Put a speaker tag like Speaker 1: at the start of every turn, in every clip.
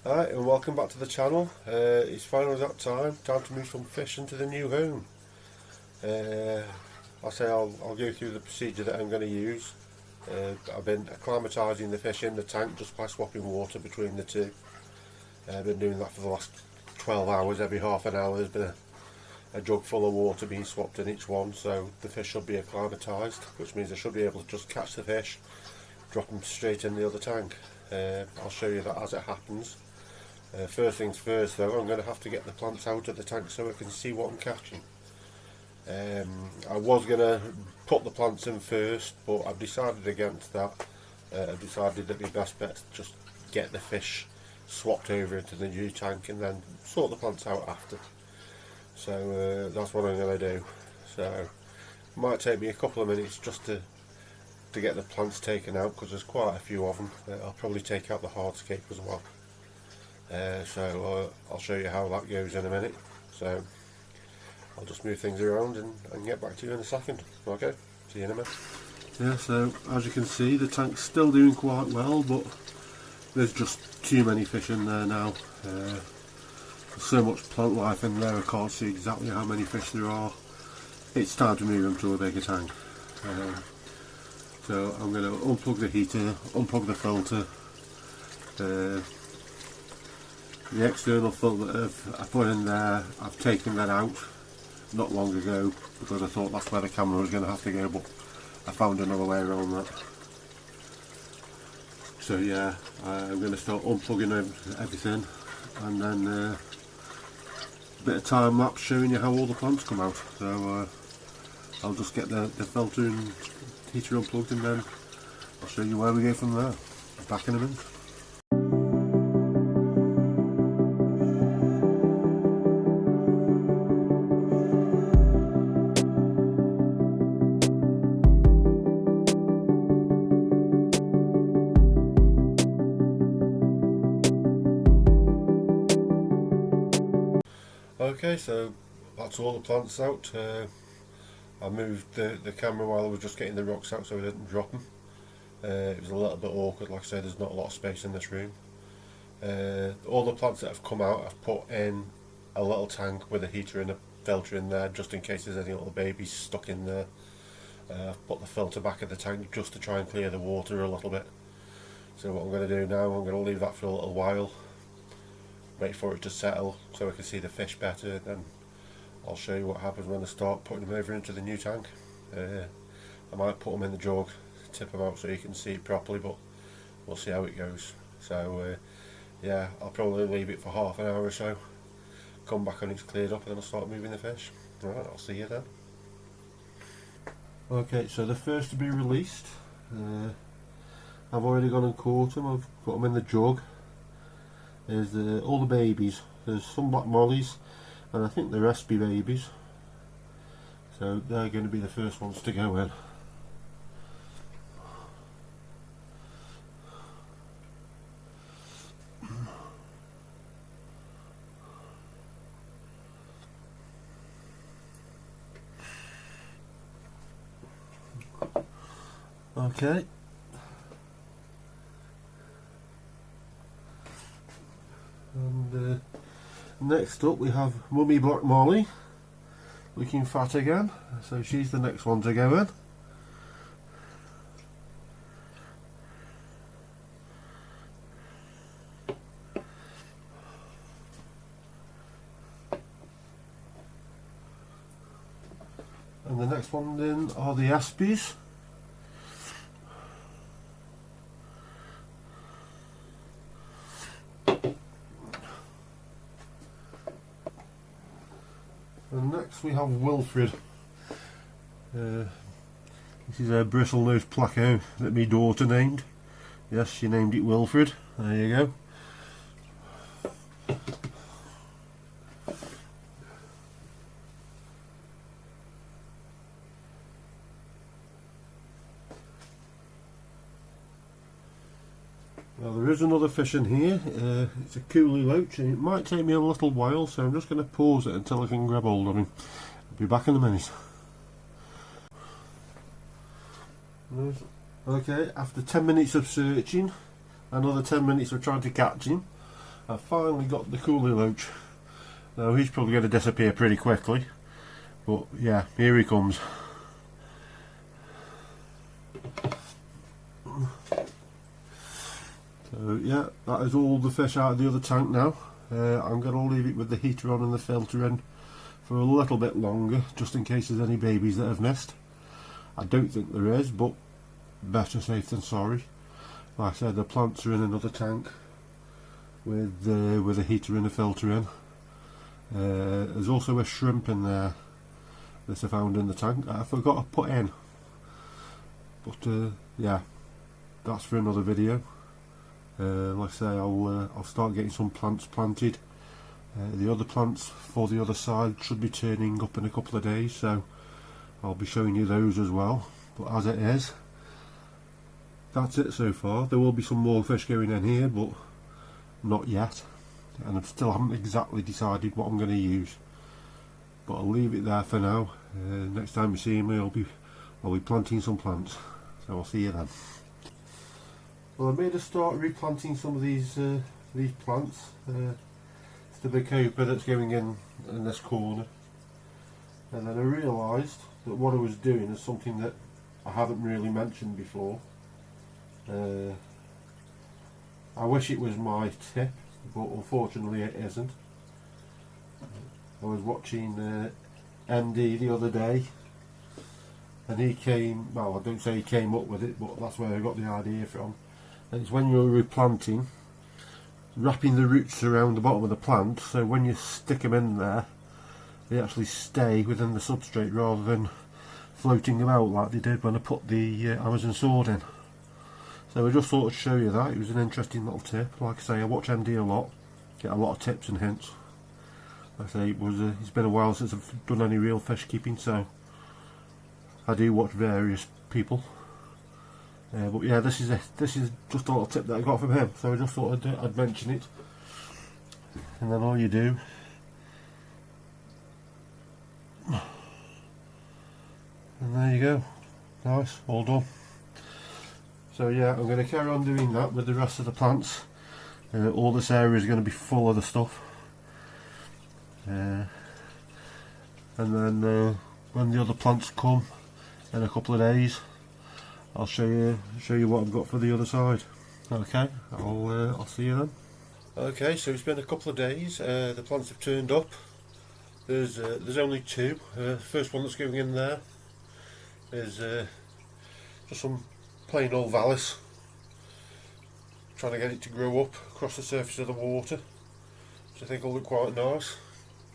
Speaker 1: Hi and welcome back to the channel. It's finally that time to move some fish into the new home. I'll go through the procedure that I'm going to use. I've been acclimatising the fish in the tank just by swapping water between the two. I've been doing that for the last 12 hours. Every half an hour there's been a jug full of water being swapped in each one, so the fish should be acclimatised, which means I should be able to just catch the fish, drop them straight in the other tank. I'll show you that as it happens. First things first though, I'm going to have to get the plants out of the tank so I can see what I'm catching. I was going to put the plants in first, but I've decided against that. I've decided that it'd be best bet to just get the fish swapped over into the new tank and then sort the plants out after. So that's what I'm going to do. So it might take me a couple of minutes just to get the plants taken out, because there's quite a few of them. I'll probably take out the hardscape as well. I'll show you how that goes in a minute. So I'll just move things around and get back to you in a second. Okay, see you in a minute. Yeah, so as you can see, the tank's still doing quite well, but there's just too many fish in there now. There's so much plant life in there, I can't see exactly how many fish there are. It's time to move them to a bigger tank. So I'm going to unplug the heater, unplug the filter. The external filter that I put in there, I've taken that out not long ago because I thought that's where the camera was going to have to go, but I found another way around that. So yeah, I'm going to start unplugging everything, and then a bit of time lapse showing you how all the plants come out. So I'll just get the filter and heater unplugged, and then I'll show you where we go from there. Back in a minute. Okay, so that's all the plants out. I moved the camera while I was just getting the rocks out so I didn't drop them. It was a little bit awkward, like I said, there's not a lot of space in this room. All the plants that have come out I've put in a little tank with a heater and a filter in there, just in case there's any little babies stuck in there. I've put the filter back in the tank just to try and clear the water a little bit. So what I'm going to do now, I'm going to leave that for a little while, wait for it to settle so I can see the fish better, then I'll show you what happens when I start putting them over into the new tank. I might put them in the jug, tip them out so you can see it properly, but we'll see how it goes. So yeah, I'll probably leave it for half an hour or so, come back when it's cleared up, and then I'll start moving the fish. Right, I'll see you then. Okay, so the first to be released, I've already gone and caught them. I've got them in the jug. There's all the babies. There's some black mollies, and I think the rest be babies. So they're going to be the first ones to go in. Okay. And next up we have Mummy Black Molly, looking fat again, so she's the next one to go in. And the next one in are the Aspies. And next we have Wilfred. This is a bristlenose placo that my daughter named. Yes, she named it Wilfred. There you go. Now there is another fish in here. It's a coolie loach, and it might take me a little while, so I'm just going to pause it until I can grab hold of him. I'll be back in a minute. Okay, after 10 minutes of searching, another 10 minutes of trying to catch him, I've finally got the coolie loach. Now he's probably going to disappear pretty quickly, but yeah, here he comes. So yeah, that is all the fish out of the other tank now. I'm going to leave it with the heater on and the filter in for a little bit longer, just in case there's any babies that have missed. I don't think there is, but better safe than sorry. Like I said, the plants are in another tank with a heater and a filter in. There's also a shrimp in there that I found in the tank that I forgot to put in, but yeah, that's for another video. Like I say, I'll start getting some plants planted. The other plants for the other side should be turning up in a couple of days, so I'll be showing you those as well. But as it is, that's it so far. There will be some more fish going in here, but not yet, and I still haven't exactly decided what I'm going to use, but I'll leave it there for now. Next time you see me, I'll be planting some plants, so I'll see you then. Well, I made a start replanting some of these plants. It's the bacopa that's going in this corner, and then I realised that what I was doing is something that I haven't really mentioned before. I wish it was my tip, but unfortunately it isn't. I was watching MD the other day, and he came, well, I don't say he came up with it, but that's where I got the idea from. And it's when you're replanting, wrapping the roots around the bottom of the plant, so when you stick them in there, they actually stay within the substrate rather than floating about like they did when I put the Amazon sword in. So I just thought I'd show you that. It was an interesting little tip. Like I say, I watch MD a lot, get a lot of tips and hints. Like I say, it's been a while since I've done any real fish keeping, so I do watch various people. But yeah, this is just a little tip that I got from him, so I just thought I'd mention it. And then all you do, and there you go, nice, all done. So yeah, I'm going to carry on doing that with the rest of the plants. All this area is going to be full of the stuff, and then when the other plants come in a couple of days, I'll show you what I've got for the other side. Okay, I'll see you then. Okay, so it's been a couple of days. The plants have turned up. There's only two. The first one that's going in there is just some plain old vallis. Trying to get it to grow up across the surface of the water, which I think will look quite nice.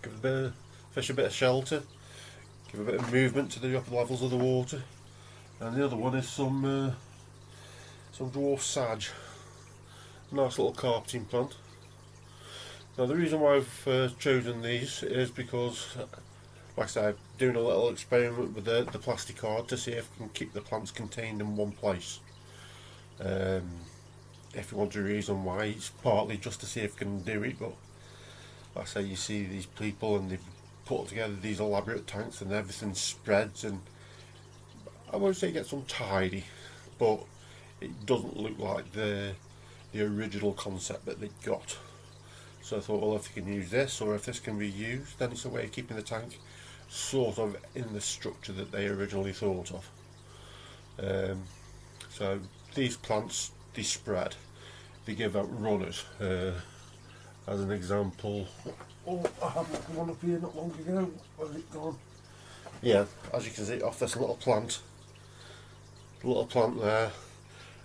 Speaker 1: Give the fish a bit of shelter, give a bit of movement to the upper levels of the water. And the other one is some dwarf sage, nice little carpeting plant. Now the reason why I've chosen these is because, like I said, I'm doing a little experiment with the plastic card to see if I can keep the plants contained in one place. If you want a reason why, it's partly just to see if I can do it, but like I say, you see these people and they've put together these elaborate tanks and everything spreads, and I won't say it gets untidy, but it doesn't look like the original concept that they got. So I thought, well, if you can use this, or if this can be used, then it's a way of keeping the tank sort of in the structure that they originally thought of. So these plants, they spread, they give out runners. As an example, oh, I had one up here not long ago. Where's it gone? Yeah, as you can see off this little plant there,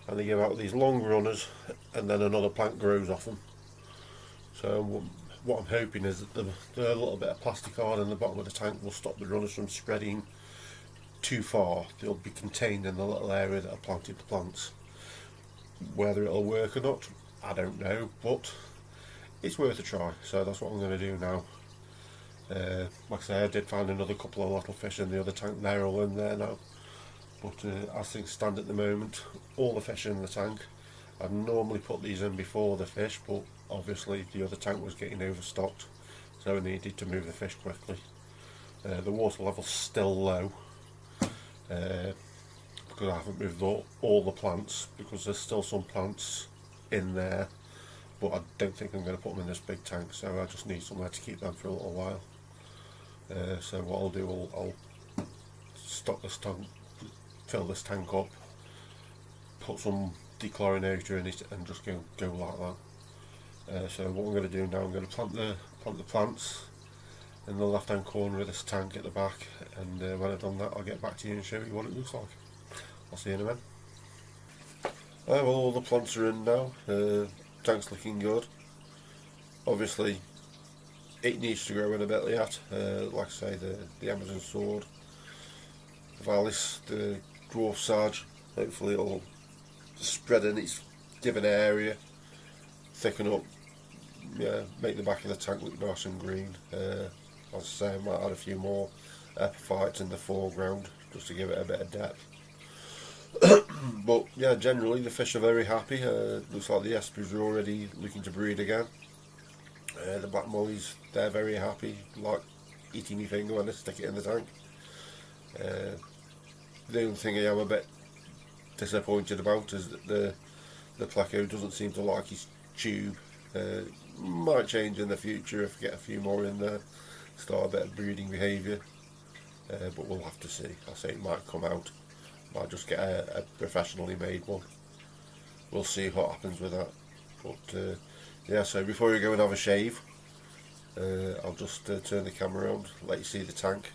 Speaker 1: and they give out these long runners, and then another plant grows off them. So what I'm hoping is that the little bit of plastic card in the bottom of the tank will stop the runners from spreading too far. They'll be contained in the little area that I planted the plants. Whether it'll work or not, I don't know, but it's worth a try, so that's what I'm going to do now. Like I say, I did find another couple of little fish in the other tank. They're all in there now, but as things stand at the moment, all the fish are in the tank. I'd normally put these in before the fish, but obviously the other tank was getting overstocked, so I needed to move the fish quickly. The water level's still low, because I haven't moved all the plants, because there's still some plants in there but I don't think I'm going to put them in this big tank, so I just need somewhere to keep them for a little while. So what I'll do, I'll stock this tank, fill this tank up, put some dechlorinator in it, and just go like that. So what I'm going to do now, I'm going to plant the plants in the left hand corner of this tank at the back, and when I've done that I'll get back to you and show you what it looks like. I'll see you in a minute. Well, all the plants are in now, tank's looking good. Obviously it needs to grow in a bit yet, like I say, the Amazon sword, Valis, the dwarf sarge, hopefully it'll spread in its given area, thicken up, yeah, make the back of the tank look nice and green. As I say, I might add a few more epiphytes in the foreground just to give it a bit of depth. But yeah, generally the fish are very happy. Looks like the espies are already looking to breed again. The black mollies, they're very happy, like eating my finger when I stick it in the tank. The only thing I am a bit disappointed about is that the pleco doesn't seem to like his tube. Might change in the future if we get a few more in there, start a bit of breeding behaviour, but we'll have to see. I say it might come out, might just get a professionally made one. We'll see what happens with that. But yeah, so before you go and have a shave, I'll just turn the camera around, let you see the tank.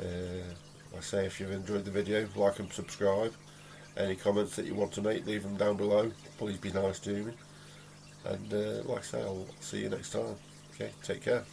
Speaker 1: I say, if you've enjoyed the video, like and subscribe. Any comments that you want to make, leave them down below. Please be nice to me. And like I say, I'll see you next time. Okay, take care.